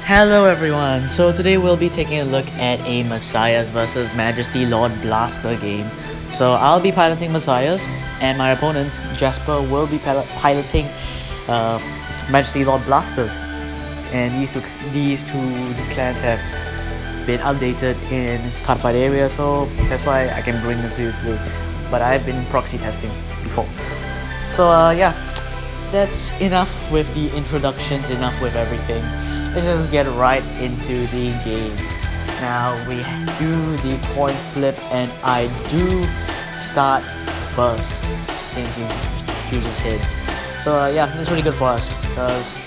Hello everyone, so today we'll be taking a look at a Messiahs vs Majesty Lord Blaster game. So I'll be piloting Messiahs, and my opponent, Jasper, will be piloting Majesty Lord Blasters. And these two clans have been updated in Cardfight area, so that's why I can bring them to you today. But I've been proxy testing before. So yeah, that's enough with the introductions, enough with everything. Let's just get right into the game. Now we do the coin flip, and I do start first since he chooses heads. So yeah, that's really good for us because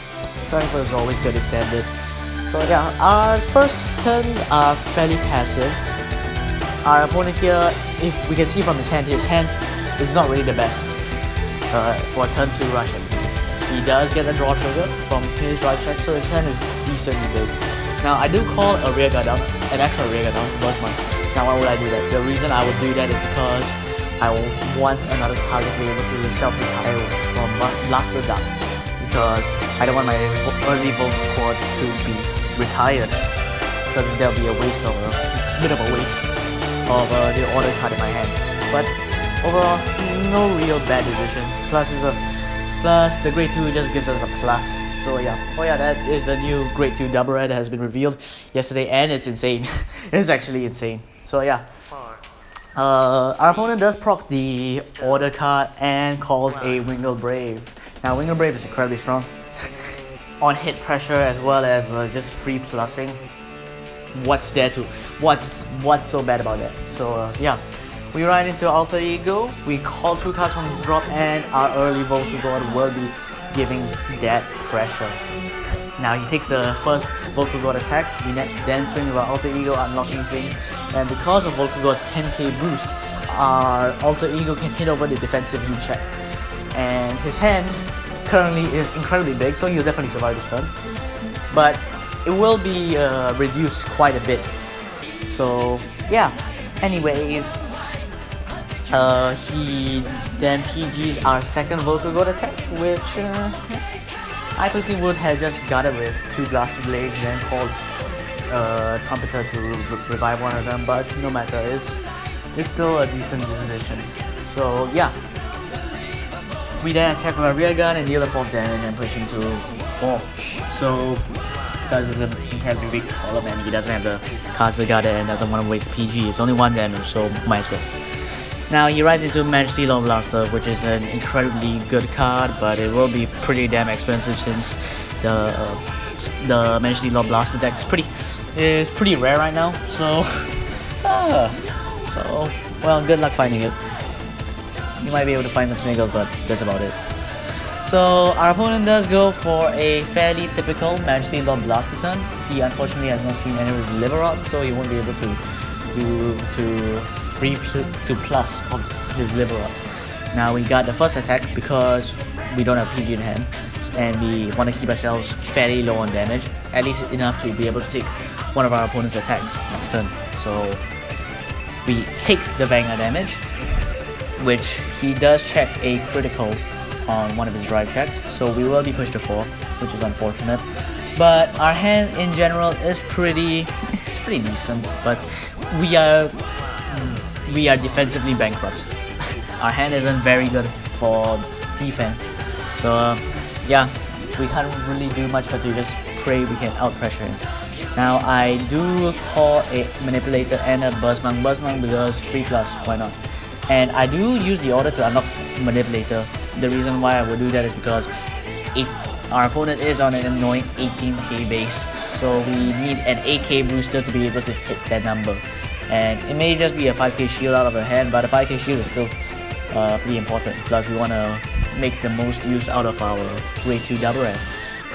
starting first is always good in standard. So yeah, our first turns are fairly passive. Our opponent here, if we can see from his hand is not really the best for a turn 2 rush at least. He does get a draw trigger from his right check, so his hand is decently big. Now I do call a rear guard down, an extra rear guard down, burst mine. Now why would I do that? The reason I would do that is because I want another target to be able to self-retire from Blaster down. Because I don't want my early Volt Quad to be retired, because there'll be a bit of a waste of the order card in my hand. But overall, no real bad decision. Plus the grade 2 just gives us a plus. So yeah, that is the new grade 2 double red that has been revealed yesterday, and it's insane. It's actually insane. So yeah, our opponent does proc the order card and calls a Wingle Brave. Now Wingle Brave is incredibly strong on hit pressure as well as just free plussing. What's so bad about that? So yeah. We ride into Alter Ego, we call 2 cards from the drop, and our early Volkugod will be giving that pressure. Now he takes the first Volkugod attack, we then swing with our Alter Ego, unlocking things, and because of Volkugod's 10k boost, our Alter Ego can hit over the defensive heat check. And his hand currently is incredibly big, so he'll definitely survive this turn. But it will be reduced quite a bit. So yeah, anyways. He then PGs our second Volkugod attack, which I personally would have just got it with 2 Blaster Blades, then called Trumpeter to revive one of them, but no matter, it's still a decent position. So yeah, we then attack with our rear gun and deal the 4th damage and push him to 4. So because it's an incredibly big column and he doesn't have the cards to guard it and doesn't want to waste the PG, it's only 1 damage, so might as well. Now he rides into Majesty Lord Blaster, which is an incredibly good card, but it will be pretty damn expensive since the Majesty Lord Blaster deck is pretty rare right now. So, well, good luck finding it. You might be able to find some singles, but that's about it. So our opponent does go for a fairly typical Majesty Lord Blaster turn. He unfortunately has not seen any of his liver rods, so he won't be able to free to plus of his liver up. Now we got the first attack because we don't have PG in hand and we want to keep ourselves fairly low on damage, at least enough to be able to take one of our opponent's attacks next turn. So we take the Vanguard damage, which he does check a critical on one of his drive checks, so we will be pushed to 4, which is unfortunate. But our hand in general is pretty decent, but we are defensively bankrupt. Our hand isn't very good for defense, so yeah, we can't really do much but to just pray we can out pressure him. Now I do call a Manipulator and a Burst Monk because 3+, why not? And I do use the order to unlock Manipulator. The reason why I would do that is because our opponent is on an annoying 18k base, so we need an 8k booster to be able to hit that number. And it may just be a 5k shield out of her hand, but a 5k shield is still pretty important. Plus we want to make the most use out of our grade 2 double red,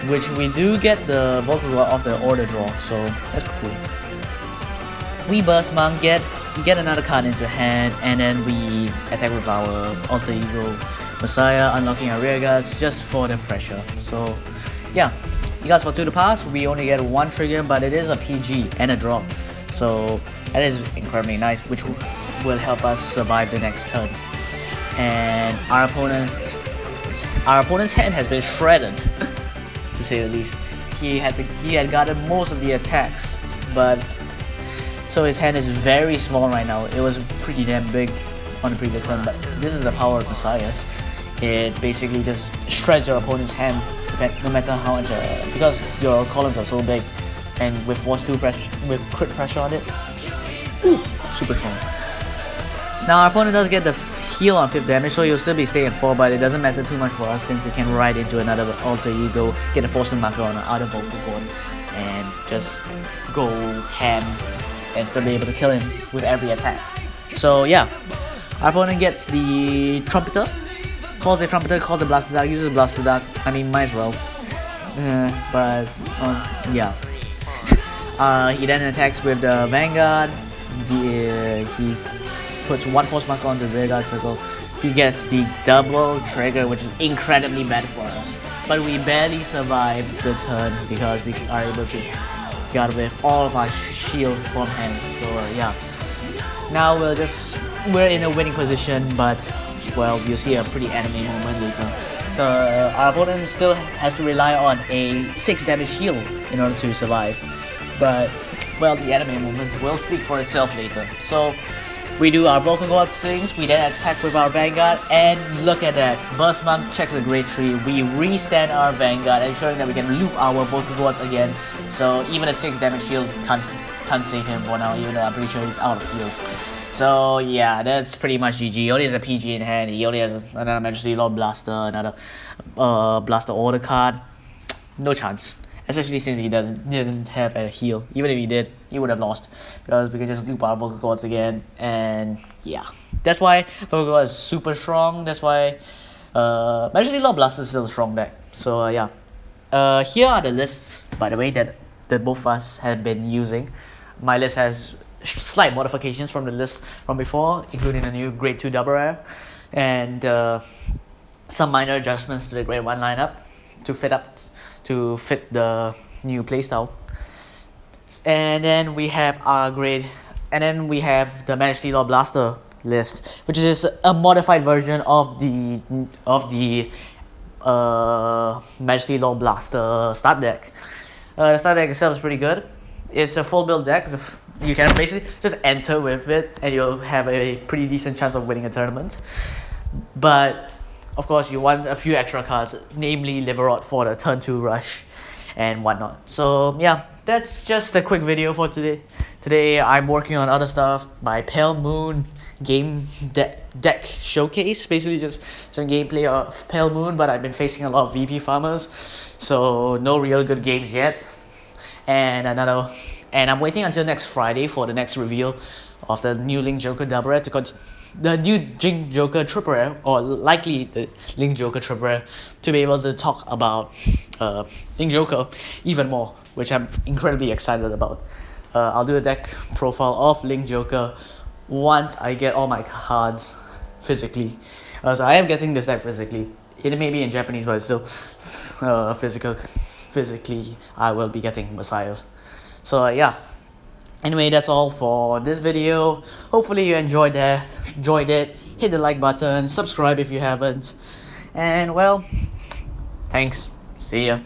which we do get the Volkugod off the order draw, so that's cool. We burst monk, get another card into hand, and then we attack with our Alter Ego Messiah, unlocking our rear guards just for the pressure. So yeah, you guys for 2 to pass, we only get 1 trigger, but it is a PG and a drop. So that is incredibly nice, which will help us survive the next turn. And our opponent's hand has been shredded, to say the least. he had gotten most of the attacks, but so his hand is very small right now. It was pretty damn big on the previous turn, but this is the power of Messiahs. It basically just shreds your opponent's hand, no matter how much, because your columns are so big, and with force 2 pressure, with crit pressure on it, super strong. Now our opponent does get the heal on 5th damage, so you'll still be staying 4, but it doesn't matter too much for us since we can ride into another alter ego, get a force 2 marker on another vocal cord, and just go ham and still be able to kill him with every attack. So yeah, our opponent gets the Trumpeter, calls the Trumpeter, calls the Blaster Duck, uses Blaster Duck. I mean, might as well. Yeah. He then attacks with the Vanguard. He puts 1 force marker on the rear guard circle. He gets the double trigger, which is incredibly bad for us. But we barely survive the turn because we are able to get with all of our shield from hand. So yeah. Now we're in a winning position, but well, you'll see a pretty anime moment later. Our opponent still has to rely on a 6 damage heal in order to survive. But well, the anime moment will speak for itself later. So we do our Broken God swings, we then attack with our Vanguard, and look at that. Burst Monk checks the Great Tree, we re-stand our Vanguard, ensuring that we can loop our Broken Gods again. So even a 6 damage shield can't save him for now, even though I'm pretty sure he's out of heals. So yeah, that's pretty much GG. He only has a PG in hand, he only has another Majesty Lord Blaster, another Blaster Order card. No chance. Especially since he didn't have a heal. Even if he did, he would have lost. Because we can just loop our Vocal Cords again. And yeah. That's why Vocal God is super strong. That's why Majesty Lord Blaster is still a strong deck. So yeah. Here are the lists, by the way, that both of us have been using. My list has slight modifications from the list from before, including the new Grade 2 Double Rare. And some minor adjustments to the Grade 1 lineup to fit the new playstyle. And then we have the Majesty Lord Blaster list, which is a modified version of the Majesty Lord Blaster start deck. The start deck itself is pretty good. It's a full build deck. You can basically just enter with it and you'll have a pretty decent chance of winning a tournament. But of course, you want a few extra cards, namely Liverot for the turn 2 rush and whatnot. So yeah, that's just a quick video for today. Today I'm working on other stuff. My Pale Moon game deck showcase, basically just some gameplay of Pale Moon, but I've been facing a lot of VP farmers, so no real good games yet. And I'm waiting until next Friday for the next reveal of the new Link Joker Double Rare the new Link Joker Triple Rare, or likely the Link Joker Triple Rare, to be able to talk about Link Joker even more, which I'm incredibly excited about. I'll do a deck profile of Link Joker once I get all my cards physically. So I am getting this deck physically. It may be in Japanese, but it's still physically I will be getting Messiahs. So yeah. Anyway, that's all for this video. Hopefully you enjoyed it. Hit the like button, subscribe if you haven't. And well, thanks. See ya.